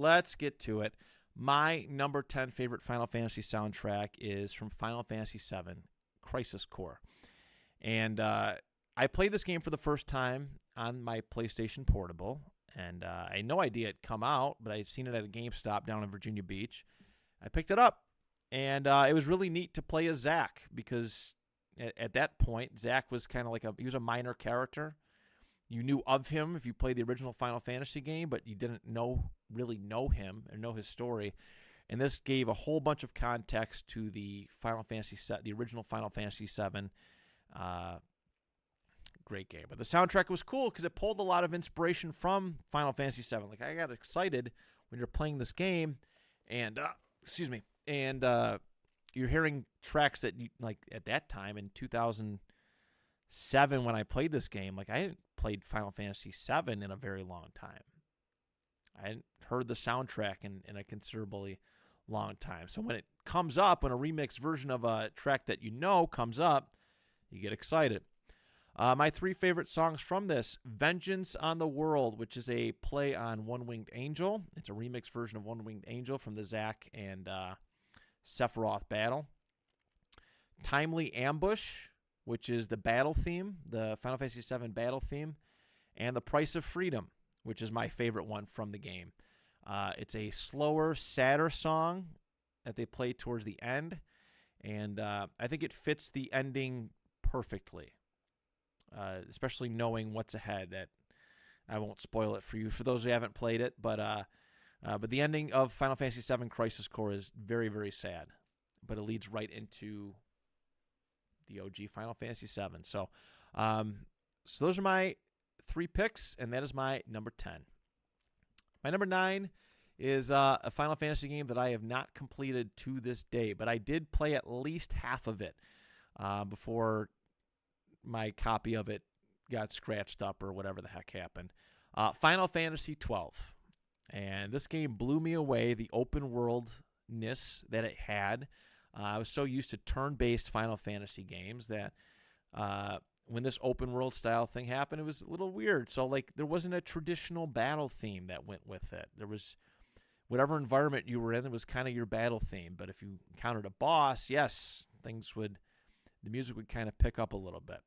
let's get to it. My number 10 favorite Final Fantasy soundtrack is from Final Fantasy VII, Crisis Core. And I played this game for the first time on my PlayStation Portable, and I had no idea it'd come out, but I had seen it at a GameStop down in Virginia Beach. I picked it up, and it was really neat to play as Zack, because at that point, Zack was kind of like he was a minor character. You knew of him if you played the original Final Fantasy game, but you didn't really know him or know his story. And this gave a whole bunch of context to the original Final Fantasy VII. Great game. But the soundtrack was cool because it pulled a lot of inspiration from Final Fantasy VII. Like, I got excited when you're playing this game, and you're hearing tracks that you, like, at that time in 2007 when I played this game. Like, I hadn't played Final Fantasy VII in a very long time. I hadn't heard the soundtrack in a considerably long time. So when it comes up, when a remixed version of a track that you know comes up, you get excited. My 3 favorite songs from this: Vengeance on the World, which is a play on One Winged Angel. It's a remixed version of One Winged Angel from the Zack and Sephiroth battle. Timely Ambush, which is the battle theme, the Final Fantasy VII battle theme. And The Price of Freedom, which is my favorite one from the game. It's a slower, sadder song that they play towards the end, and I think it fits the ending perfectly, especially knowing what's ahead. That I won't spoil it for you for those who haven't played it, but the ending of Final Fantasy VII Crisis Core is very, very sad, but it leads right into the OG Final Fantasy VII. So those are my 3 picks, and that is my number 10. My number 9 is a Final Fantasy game that I have not completed to this day, but I did play at least half of it before my copy of it got scratched up or whatever the heck happened. Final Fantasy 12. And this game blew me away, the open worldness that it had. I was so used to turn-based Final Fantasy games that when this open world style thing happened, it was a little weird. So, like, there wasn't a traditional battle theme that went with it. There was whatever environment you were in, it was kind of your battle theme. But if you encountered a boss, yes, the music would kind of pick up a little bit.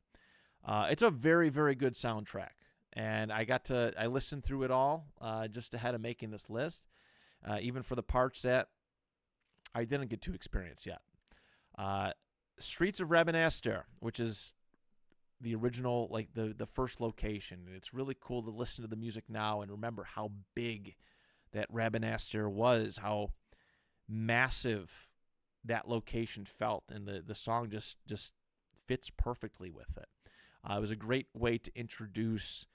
It's a very, very good soundtrack. And I listened through it all just ahead of making this list, even for the parts that I didn't get to experience yet. Streets of Rabanastre, which is the original, like the first location. And it's really cool to listen to the music now and remember how big that Rabanastre was, how massive that location felt, and the song just fits perfectly with it. It was a great way to introduce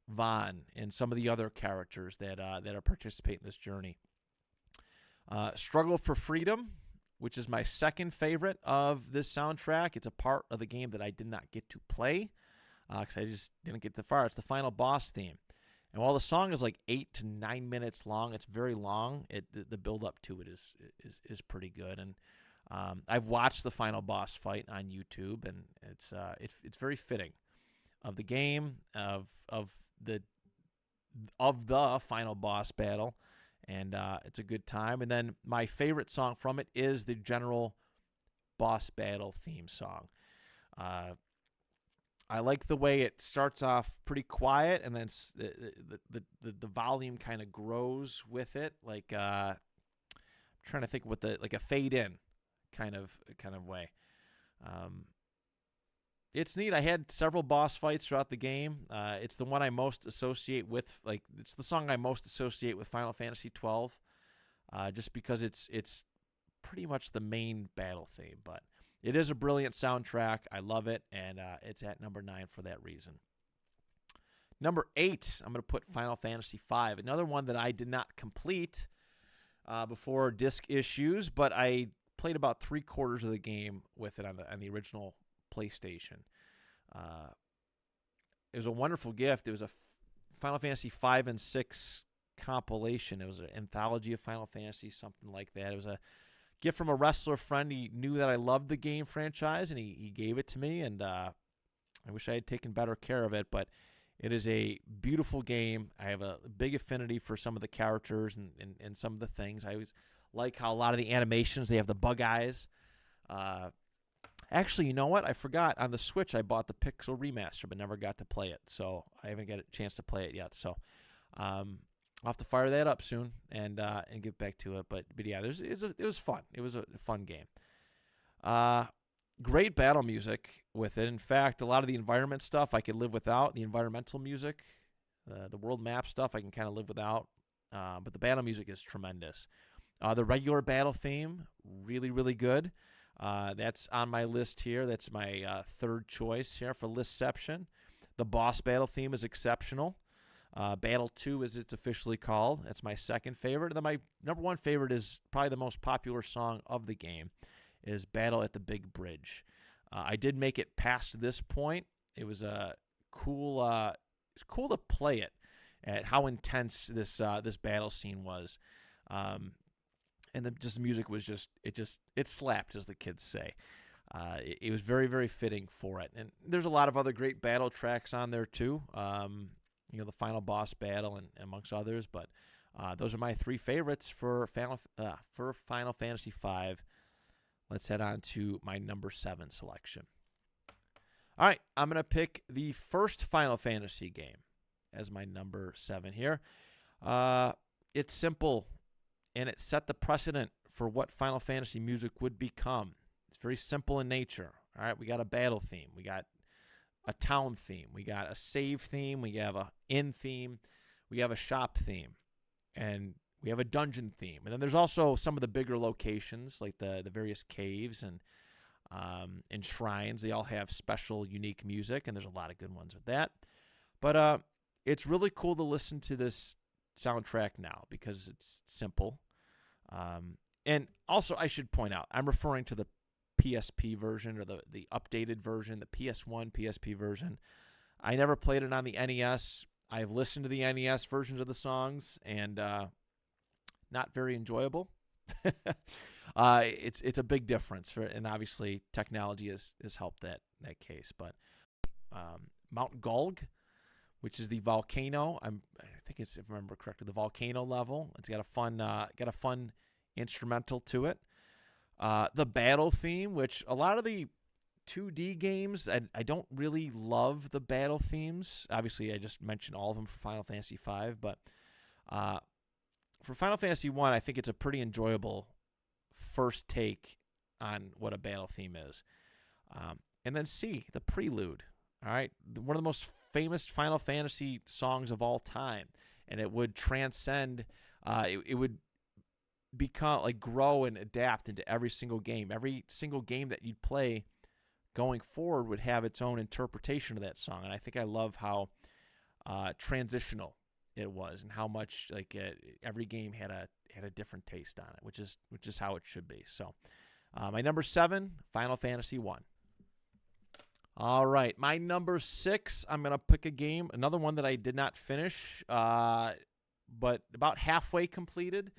Vaughn and some of the other characters that are participating in this journey. Struggle for Freedom, which is my second favorite of this soundtrack. It's a part of the game that I did not get to play because I just didn't get that far. It's the final boss theme. And while the song is like 8 to 9 minutes long, it's very long. The build-up to it is pretty good. And I've watched the final boss fight on YouTube, and it's very fitting of the game, of the final boss battle. And it's a good time. And then my favorite song from it is the general boss battle theme song. I like the way it starts off pretty quiet, and then the volume kind of grows with it. Like I'm trying to think what like a fade in kind of way. It's neat. I had several boss fights throughout the game. It's the one I most associate with, it's the song I most associate with Final Fantasy 12, just because it's pretty much the main battle theme. But it is a brilliant soundtrack. I love it, and it's at number 9 for that reason. Number 8, I'm going to put Final Fantasy V, another one that I did not complete before disc issues, but I played about 3/4 of the game with it on the original PlayStation. It was a wonderful gift. It was a Final Fantasy 5 and 6 compilation. It was an anthology of Final Fantasy, something like that. It was a gift from a wrestler friend. He knew that I loved the game franchise, and he gave it to me, and I wish I had taken better care of it, but It is a beautiful game. I have a big affinity for some of the characters and some of the things. I always like how a lot of the animations, they have the bug eyes. Actually, you know what? I forgot. On the Switch, I bought the Pixel Remaster, but never got to play it. So I haven't got a chance to play it yet. So I'll have to fire that up soon and get back to it. But yeah, it was fun. It was a fun game. Great battle music with it. In fact, a lot of the environment stuff I could live without. The environmental music, the world map stuff I can kind of live without. But the battle music is tremendous. The regular battle theme, really, really good. That's on my list here. That's my third choice here for Listception. The boss battle theme is exceptional. Battle 2, as it's officially called. That's my second favorite. And then my number one favorite is probably the most popular song of the game, is Battle at the Big Bridge. I did make it past this point. It was cool. It's cool to play it at how intense this battle scene was. And the music was it slapped, as the kids say. It was very, very fitting for it. And there's a lot of other great battle tracks on there too. The final boss battle and amongst others. But those are my three favorites for Final Fantasy V. Let's head on to my number 7 selection. All right, I'm going to pick the first Final Fantasy game as my number 7 here. It's simple, and it set the precedent for what Final Fantasy music would become. It's very simple in nature. All right, we got a battle theme. We got a town theme. We got a save theme. We have a inn theme. We have a shop theme. And we have a dungeon theme. And then there's also some of the bigger locations, like the various caves and shrines. They all have special, unique music, and there's a lot of good ones with that. But it's really cool to listen to this soundtrack now because it's simple. And also, I should point out, I'm referring to the PSP version or the updated version, the PS1 PSP version. I never played it on the NES. I've listened to the NES versions of the songs, and not very enjoyable. It's a big difference, and obviously technology has helped that case. But Mount Gulg, which is the volcano, I think it's, if I remember correctly, the volcano level. It's got a fun instrumental to it. The battle theme, which a lot of the 2D games, I don't really love the battle themes. Obviously, I just mentioned all of them for Final Fantasy V, but for Final Fantasy 1, I think it's a pretty enjoyable first take on what a battle theme is. And then C, the prelude. All right, one of the most famous Final Fantasy songs of all time, and it would transcend. It would become grow and adapt into every single game. Every single game that you'd play going forward would have its own interpretation of that song, and I think I love how transitional it was, and how much every game had a different taste on it, which is how it should be. So, my number 7, Final Fantasy 1. All right, my number 6, I'm gonna pick a game, another one that I did not finish, but about halfway completed.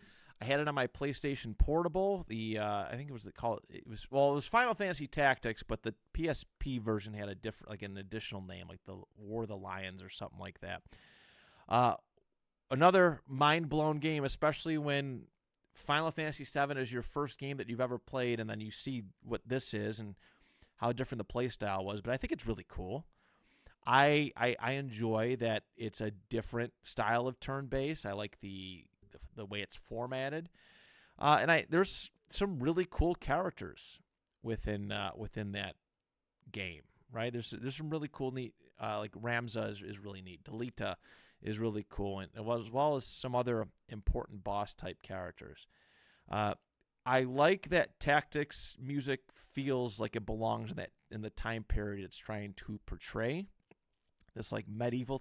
I had it on my PlayStation Portable. I think it was Final Fantasy Tactics, but the PSP version had a different, an additional name, like the War of the Lions or something like that. Another mind-blown game, especially when Final Fantasy VII is your first game that you've ever played, and then you see what this is and how different the play style was. But I think it's really cool. I enjoy that it's a different style of turn-based. I like the way it's formatted, and there's some really cool characters within that game. Right? There's some really cool, neat, like Ramza is really neat. Delita is really cool, and as well as some other important boss type characters. I like that Tactics music feels like it belongs in the time period it's trying to portray. This medieval.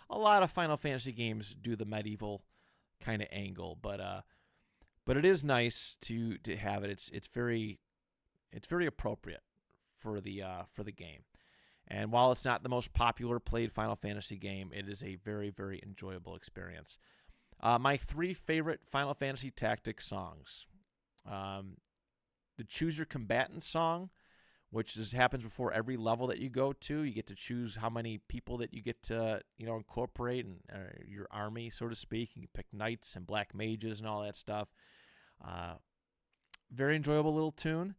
A lot of Final Fantasy games do the medieval kind of angle, but it is nice to have it. It's very appropriate for the game. And while it's not the most popular played Final Fantasy game, it is a very, very enjoyable experience. My 3 favorite Final Fantasy Tactics songs. The Choose Your Combatant song, happens before every level that you go to. You get to choose how many people that you get to, incorporate in your army, so to speak. You can pick knights and black mages and all that stuff. Very enjoyable little tune.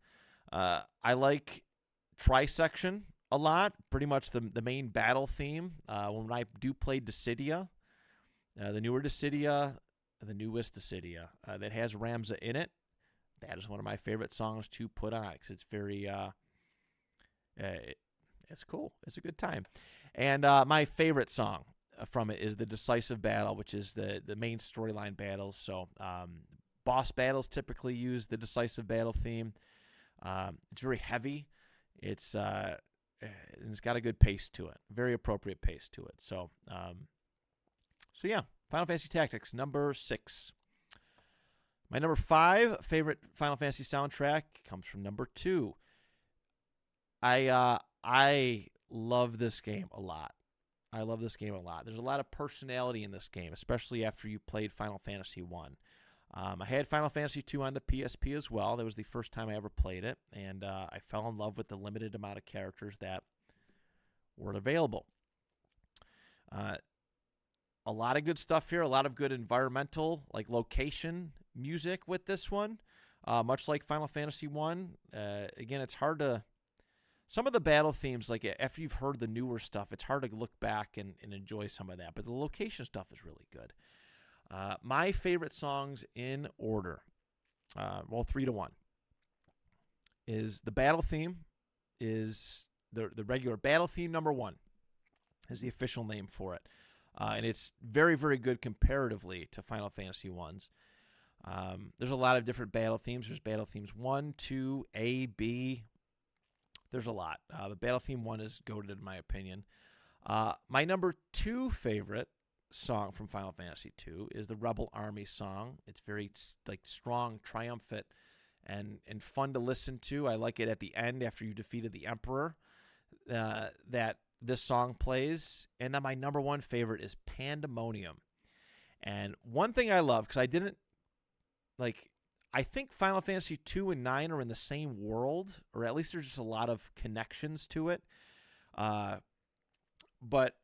I like Trisection a lot. Pretty much the main battle theme. When I do play Dissidia, the newer Dissidia, the newest Dissidia, that has Ramza in it, that is one of my favorite songs to put on because it's very, it's cool. It's a good time. And my favorite song from it is the Decisive Battle, which is the main storyline battles. So boss battles typically use the Decisive Battle theme. It's very heavy. It's got a good pace to it, very appropriate pace to it. So yeah, Final Fantasy Tactics number 6. My number 5 favorite Final Fantasy soundtrack comes from number 2. I love this game a lot. There's a lot of personality in this game, especially after you played Final Fantasy 1. I had Final Fantasy 2 on the PSP as well. That was the first time I ever played it, and I fell in love with the limited amount of characters that were available. A lot of good stuff here, a lot of good environmental, like location music with this one, much like Final Fantasy 1. Again, it's hard to... Some of the battle themes, like after you've heard the newer stuff, it's hard to look back and enjoy some of that, but the location stuff is really good. My favorite songs in order, 3 to 1, is the battle theme, is the regular battle theme number 1, is the official name for it. And it's very, very good comparatively to Final Fantasy 1's. There's a lot of different battle themes. There's battle themes 1, 2, A, B. There's a lot. But battle theme 1 is goated in my opinion. My number 2 favorite song from Final Fantasy 2 is the Rebel Army song. It's very strong, triumphant, and fun to listen to. I like it at the end after you defeated the Emperor. That this song plays. And then my number 1 favorite is Pandemonium. And one thing I love, because I think Final Fantasy 2 and 9 are in the same world, or at least there's just a lot of connections to it. But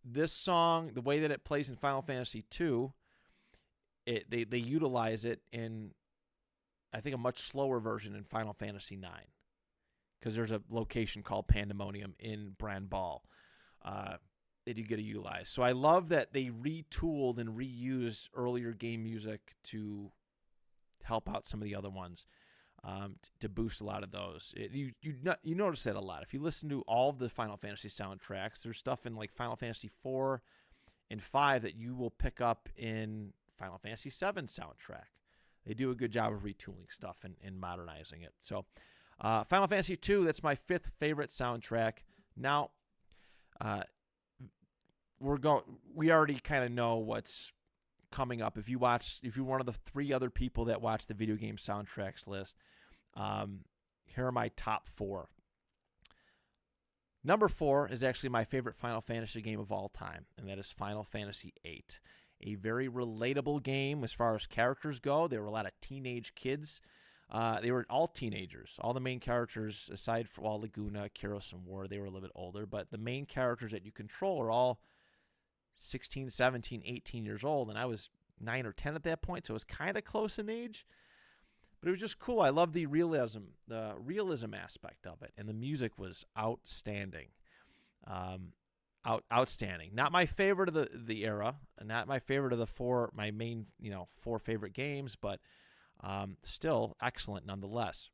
this song, the way that it plays in Final Fantasy 2, they utilize it in, I think, a much slower version in Final Fantasy 9. Because there's a location called Pandemonium in Bran Bal that you get to utilize. So I love that they retooled and reused earlier game music to help out some of the other ones, to boost a lot of those. You notice that a lot. If you listen to all of the Final Fantasy soundtracks, there's stuff in like Final Fantasy 4 and 5 that you will pick up in Final Fantasy 7 soundtrack. They do a good job of retooling stuff and modernizing it. So Final Fantasy 2, that's my 5th favorite soundtrack. Now, we already kind of know what's coming up. If you're one of the 3 other people that watch the video game soundtracks list, here are my top 4. Number 4 is actually my favorite Final Fantasy game of all time, and that is Final Fantasy VIII. A very relatable game as far as characters go. There were a lot of teenage kids. They were all teenagers. All the main characters, aside from Laguna, Kyros, and War, they were a little bit older, but the main characters that you control are all 16, 17, 18 years old, and I was 9 or 10 at that point, so it was kind of close in age. But it was just cool. I love the realism aspect of it, and the music was outstanding. Outstanding. Not my favorite of the era, and not my favorite of my main 4 favorite games, but still excellent nonetheless.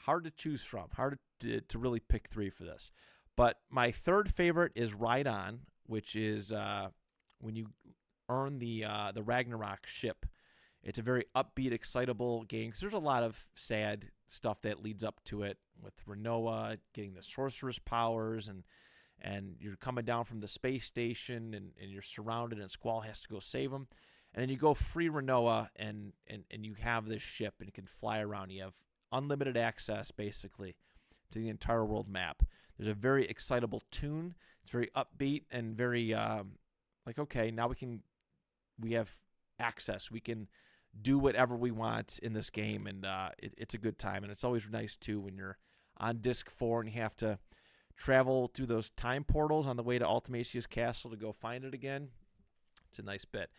Hard to choose from. Hard to really pick 3 for this. But my 3rd favorite is Ride On, which is when you earn the Ragnarok ship. It's a very upbeat, excitable game because there's a lot of sad stuff that leads up to it with Rinoa getting the sorceress powers, and you're coming down from the space station and you're surrounded and Squall has to go save them. And then you go free Rinoa and you have this ship and it can fly around. You have unlimited access basically to the entire world map. There's a very excitable tune. It's very upbeat and very okay, now we have access. We can do whatever we want in this game, and it's a good time. And it's always nice, too, when you're on Disc 4 and you have to travel through those time portals on the way to Ultimasia's castle to go find it again. It's a nice bit.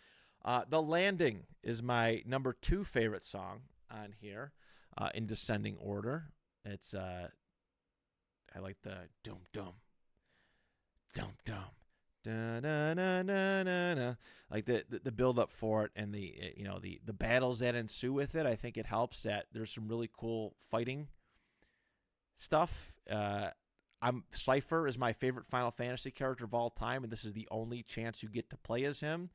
The Landing is my number 2 favorite song on here in descending order. It's I like the dum-dum, dum-dum. Da, da, da, da, da, da. Like the build up for it, and the battles that ensue with it. I think it helps that there's some really cool fighting stuff. Cypher is my favorite Final Fantasy character of all time, and this is the only chance you get to play as him.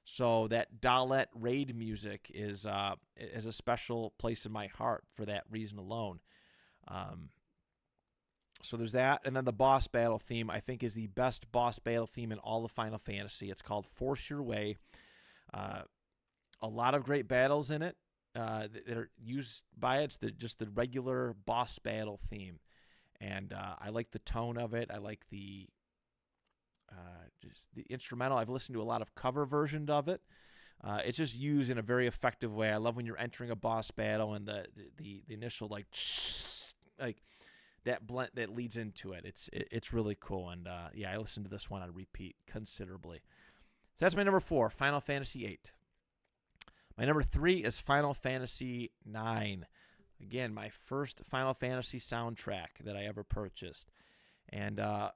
So that Dalet raid music is a special place in my heart for that reason alone. So there's that, and then the boss battle theme, I think, is the best boss battle theme in all of Final Fantasy. It's called Force Your Way. A lot of great battles in it that are used by it. It's just the regular boss battle theme, and I like the tone of it. I like just the instrumental. I've listened to a lot of cover versions of it. It's just used in a very effective way. I love when you're entering a boss battle and the initial like that blend that leads into it. It's really cool, and I listened to this one on repeat considerably. So that's my number 4, Final Fantasy VIII. My number 3 is Final Fantasy IX. Again, my first Final Fantasy soundtrack that I ever purchased, and a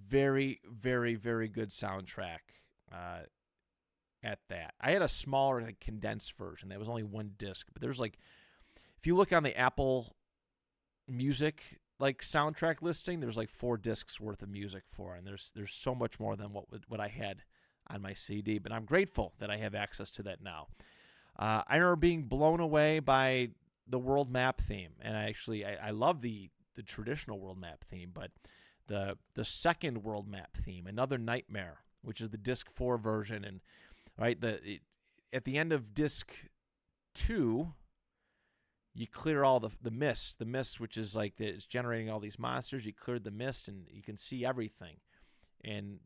very, very, very good soundtrack. At that, I had a smaller, like, condensed version that was only 1 disc, but there's like, if you look on the Apple Music like soundtrack listing, there's like 4 discs worth of music for it, and there's so much more than what I had on my CD, but I'm grateful that I have access to that now. I remember being blown away by the world map theme, and I love the traditional world map theme, but the second world map theme, Another Nightmare, which is the disc 4 version, and right at the end of disc 2, you clear all the mist, which is like it's generating all these monsters. You cleared the mist, and you can see everything in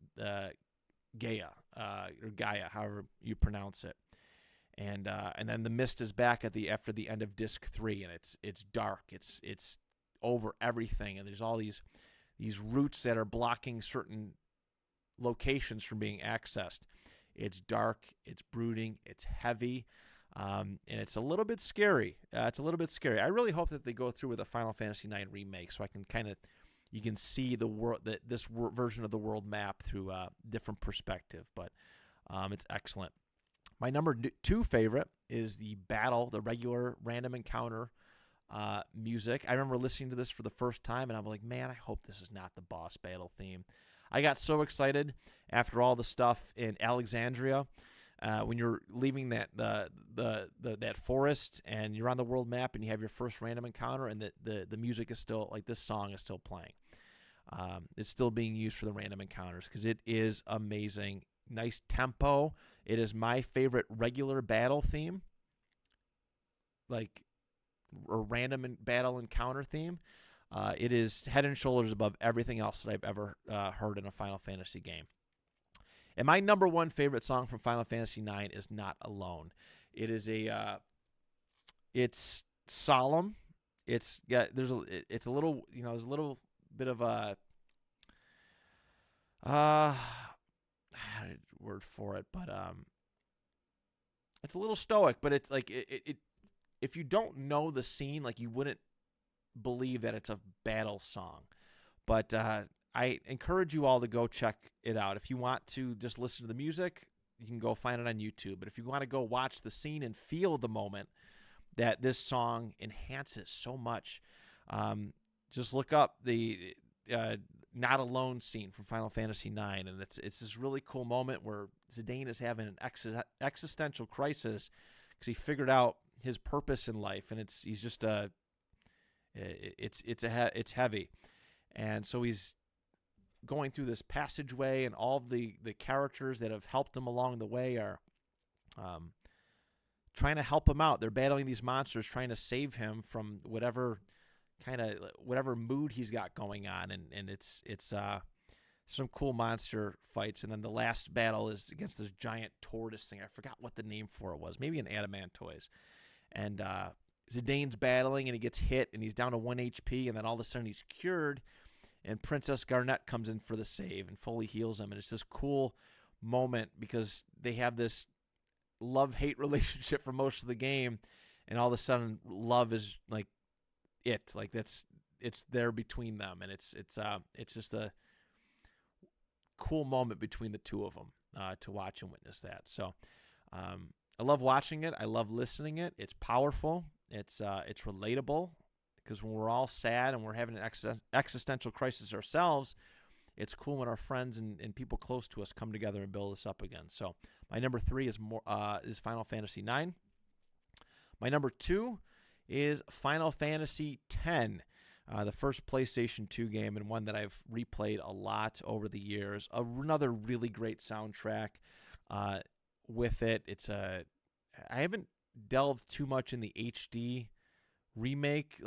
Gaia, or Gaia, however you pronounce it. And then the mist is back after the end of disc 3, and it's dark. It's over everything, and there's all these roots that are blocking certain locations from being accessed. It's dark, it's brooding, it's heavy. And it's a little bit scary. I really hope that they go through with a Final Fantasy IX remake, so I can you can see the world, this version of the world map through a different perspective. But it's excellent. My number 2 favorite is the regular random encounter music. I remember listening to this for the first time, and I'm like, man, I hope this is not the boss battle theme. I got so excited after all the stuff in Alexandria. When you're leaving that forest and you're on the world map and you have your first random encounter, and the music is still, like, this song is still playing. It's still being used for the random encounters because it is amazing. Nice tempo. It is my favorite regular battle theme, like, or random battle encounter theme. It is head and shoulders above everything else that I've ever heard in a Final Fantasy game. And my number 1 favorite song from Final Fantasy IX is Not Alone. It is it's solemn. It's a little bit of a word for it, but it's a little stoic, but it's like it if you don't know the scene, like, you wouldn't believe that it's a battle song. But I encourage you all to go check it out. If you want to just listen to the music, you can go find it on YouTube. But if you want to go watch the scene and feel the moment that this song enhances so much, just look up the Not Alone scene from Final Fantasy IX. And it's this really cool moment where Zidane is having an existential crisis because he figured out his purpose in life. And it's heavy. And so he's going through this passageway, and all of the characters that have helped him along the way are trying to help him out. They're battling these monsters, trying to save him from whatever mood he's got going on, and it's some cool monster fights. And then the last battle is against this giant tortoise thing. I forgot what the name for it was. Maybe an adamantoise. And Zidane's battling, and he gets hit, and he's down to 1 HP, and then all of a sudden he's cured, and Princess Garnet comes in for the save and fully heals him. And it's this cool moment because they have this love-hate relationship for most of the game, and all of a sudden love is like it's there between them, and it's just a cool moment between the two of them to watch and witness that. So I love watching it. I love listening it. It's powerful. It's relatable, because when we're all sad and we're having an existential crisis ourselves, it's cool when our friends and people close to us come together and build us up again. So my number 3 is Final Fantasy IX. My number 2 is Final Fantasy X, the first PlayStation 2 game, and one that I've replayed a lot over the years. Another really great soundtrack with it. I haven't delved too much in the HD remake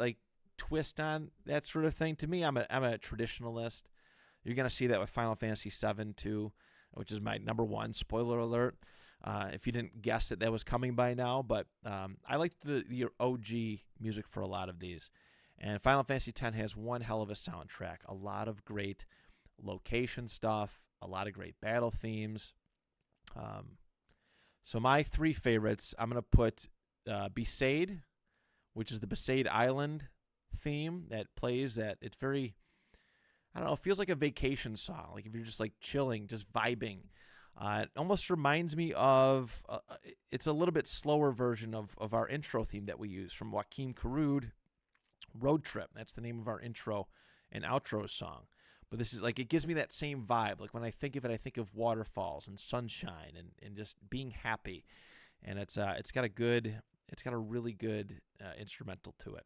twist on that sort of thing. To me, I'm a traditionalist. You're going to see that with Final Fantasy VII too, which is my number 1. Spoiler alert, if you didn't guess that was coming by now. But I like the OG music for a lot of these. And Final Fantasy X has one hell of a soundtrack. A lot of great location stuff, a lot of great battle themes. So my 3 favorites, I'm going to put Besaid, which is the Besaid Island theme that plays. That it's very, I don't know, it feels like a vacation song. Like if you're just chilling, just vibing. It almost reminds me of, it's a little bit slower version of our intro theme that we use from Joakim Karud, Road Trip. That's the name of our intro and outro song. But this is it gives me that same vibe. Like when I think of it, I think of waterfalls and sunshine and just being happy. And it's got a really good instrumental to it.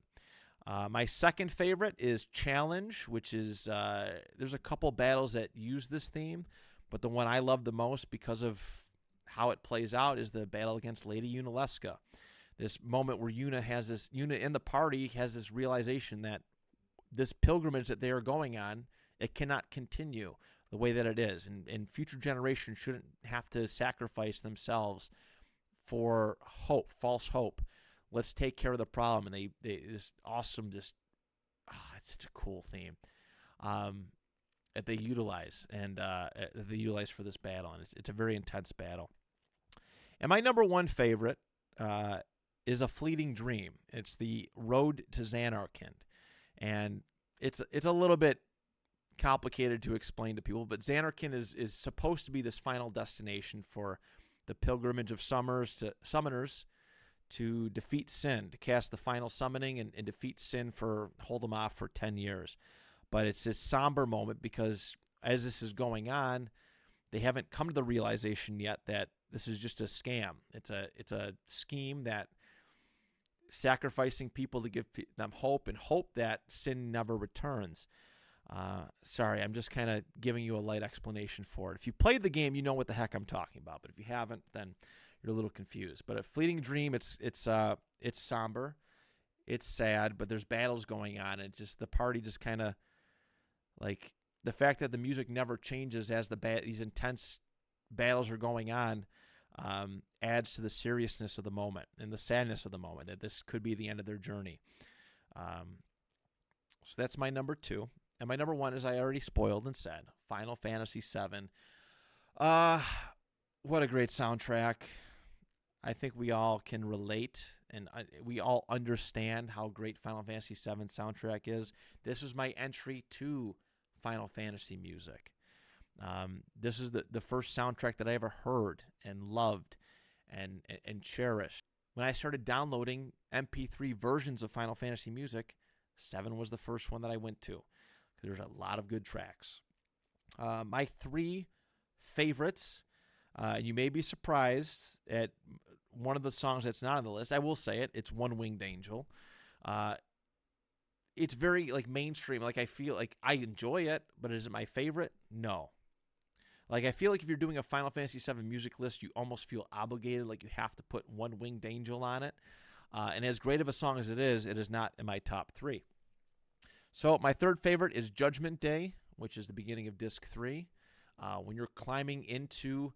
My second favorite is Challenge, which is, there's a couple battles that use this theme, but the one I love the most because of how it plays out is the battle against Lady Yunalesca. This moment where Yuna in the party has this realization that this pilgrimage that they are going on, it cannot continue the way that it is. And future generations shouldn't have to sacrifice themselves for hope, false hope. Let's take care of the problem. And they this awesome, it's such a cool theme that they utilize for this battle. And it's a very intense battle. And my number 1 favorite is A Fleeting Dream. It's the Road to Zanarkand. And it's a little bit complicated to explain to people, but Zanarkand is supposed to be this final destination for the pilgrimage of summoners to defeat sin, to cast the final summoning and defeat sin, hold them off for 10 years. But it's this somber moment because as this is going on, they haven't come to the realization yet that this is just a scam. It's a scheme that sacrificing people to give them hope and hope that sin never returns. Sorry, I'm just kind of giving you a light explanation for it. If you played the game, you know what the heck I'm talking about. But if you haven't, then you're a little confused. But A Fleeting Dream, it's somber, it's sad, but there's battles going on, and the party just kind of the fact that the music never changes as these intense battles are going on adds to the seriousness of the moment and the sadness of the moment that this could be the end of their journey. So that's my number 2. And my number 1, as I already spoiled and said, Final Fantasy VII. What a great soundtrack. I think we all can relate, and we all understand how great Final Fantasy VII soundtrack is. This was my entry to Final Fantasy music. This is the first soundtrack that I ever heard and loved and cherished. When I started downloading MP3 versions of Final Fantasy music, 7 was the first one that I went to. There's a lot of good tracks. My 3 favorites, you may be surprised at one of the songs that's not on the list. I will say it. It's One Winged Angel. It's very mainstream. I feel like I enjoy it, but is it my favorite? No. I feel like if you're doing a Final Fantasy VII music list, you almost feel obligated, you have to put One Winged Angel on it. And as great of a song as it is not in my top 3. So my third favorite is Judgment Day, which is the beginning of disc 3. When you're climbing into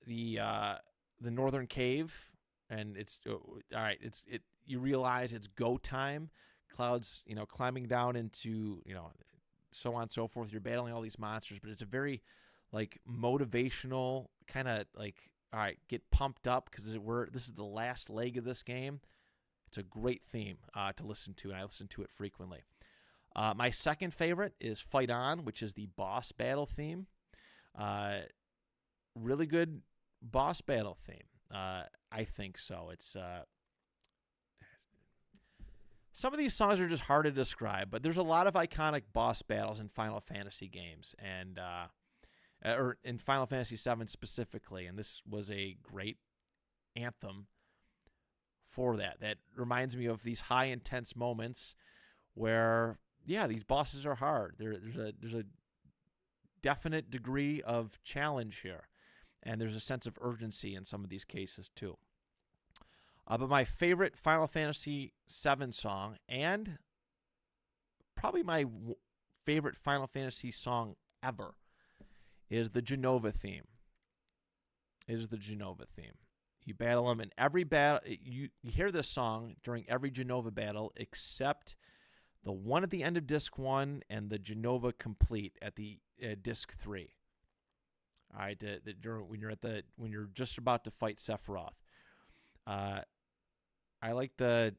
the northern cave, and it's all right. You realize it's go time. Cloud's climbing down into so on and so forth. You're battling all these monsters, but it's a very like motivational kind of like, all right, get pumped up because this is the last leg of this game. It's a great theme to listen to, and I listen to it frequently. My second favorite is Fight On, which is the boss battle theme. Really good boss battle theme. I think so. It's some of these songs are just hard to describe, but there's a lot of iconic boss battles in Final Fantasy games, and or in Final Fantasy VII specifically, and this was a great anthem for that. That reminds me of these high intense moments where, yeah, these bosses are hard. There's a definite degree of challenge here, and there's a sense of urgency in some of these cases too. But my favorite Final Fantasy VII song, and probably my favorite Final Fantasy song ever, is the Genova theme. You battle them in every battle. You hear this song during every Genova battle, except the one at the end of Disc 1 and the Genova Complete at the Disc 3. All right, when you're just about to fight Sephiroth. I like I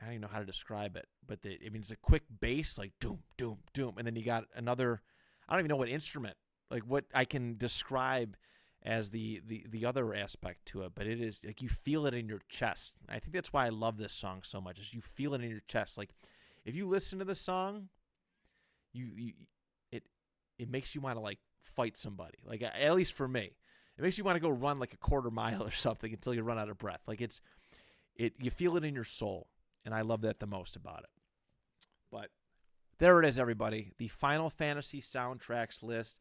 don't even know how to describe it, but it's a quick bass, like doom, doom, doom, and then you got another. I don't even know what instrument, like what I can describe as the other aspect to it, but it is like you feel it in your chest. I think that's why I love this song so much. Is you feel it in your chest. Like if you listen to the song, it makes you want to like fight somebody. Like at least for me, it makes you want to go run like a quarter mile or something until you run out of breath. Like you feel it in your soul, and I love that the most about it. But there it is, everybody. The Final Fantasy soundtracks list.